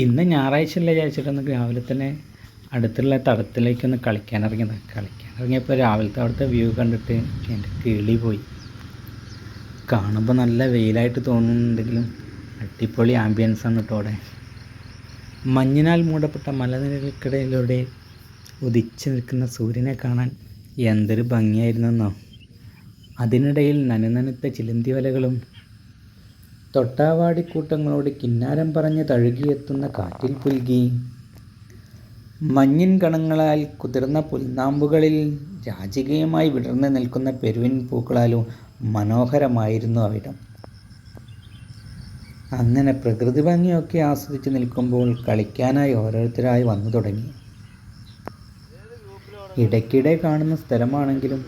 ഇന്ന് ഞായറാഴ്ചയല്ലേ വിചാരിച്ചിട്ടൊന്ന് രാവിലെ തന്നെ അടുത്തുള്ള തടത്തിലേക്കൊന്ന് കളിക്കാനിറങ്ങിയതാണ്. കളിക്കാനിറങ്ങിയപ്പോൾ രാവിലത്തെ അവിടുത്തെ വ്യൂ കണ്ടിട്ട് എൻ്റെ കിളി പോയി. കാണുമ്പോൾ നല്ല വെയിലായിട്ട് തോന്നുന്നുണ്ടെങ്കിലും അടിപൊളി ആംബിയൻസാണ് കേട്ടോ അവിടെ. മഞ്ഞിനാൽ മൂടപ്പെട്ട മലനിരകൾക്കിടയിലൂടെ ഉദിച്ചു നിൽക്കുന്ന സൂര്യനെ കാണാൻ എന്തൊരു ഭംഗിയായിരുന്നെന്നോ. അതിനിടയിൽ നനുനനുത്ത ചിലന്തി വലകളും തൊട്ടാവാടിക്കൂട്ടങ്ങളോട് കിന്നാരം പറഞ്ഞ് തഴുകിയെത്തുന്ന കാറ്റിൽ പുൽകി. മഞ്ഞിൻ കണങ്ങളാൽ കുതിർന്ന പുൽനാമ്പുകളിൽ രാജകീയമായി വിടർന്നു നിൽക്കുന്ന പെരുവിൻ പൂക്കളാലും മനോഹരമായിരുന്നു അവിടം. അങ്ങനെ പ്രകൃതി ഭംഗിയൊക്കെ ആസ്വദിച്ച് നിൽക്കുമ്പോൾ കളിക്കാനായി ഓരോരുത്തരായി വന്നു തുടങ്ങി. ഇടയ്ക്കിടെ കാണുന്ന സ്ഥലമാണെങ്കിലും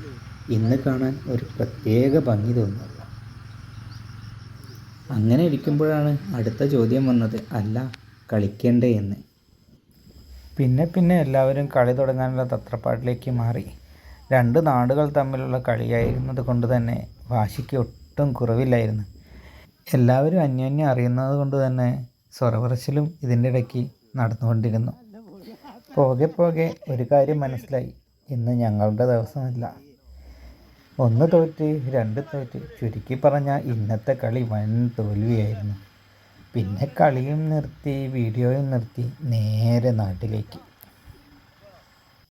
ഇന്ന് കാണാൻ ഒരു പ്രത്യേക ഭംഗി തോന്നുന്നു. അങ്ങനെ ഇരിക്കുമ്പോഴാണ് അടുത്ത ചോദ്യം വന്നത്, അല്ല കളിക്കണ്ടേ എന്ന്. പിന്നെ എല്ലാവരും കളി തുടങ്ങാനുള്ള തത്രപ്പാട്ടിലേക്ക് മാറി. രണ്ട് നാടുകൾ തമ്മിലുള്ള കളിയായിരുന്നത് കൊണ്ട് തന്നെ വാശിക്ക് ഒട്ടും കുറവില്ലായിരുന്നു. എല്ലാവരും അന്യോന്യം അറിയുന്നത് കൊണ്ട് തന്നെ സ്വരവറച്ചിലും ഇതിൻ്റെ ഇടയ്ക്ക് നടന്നുകൊണ്ടിരുന്നു. പോകെ ഒരു കാര്യം മനസ്സിലായി, ഇന്ന് ഞങ്ങളുടെ ദിവസമല്ല. 1 തോറ്റ് 2 തോറ്റ്, ചുരുക്കി പറഞ്ഞാൽ ഇന്നത്തെ കളി വൻ തോൽവിയായിരുന്നു. പിന്നെ കളിയും നിർത്തി, വീഡിയോയും നിർത്തി, നേരെ നാട്ടിലേക്ക്.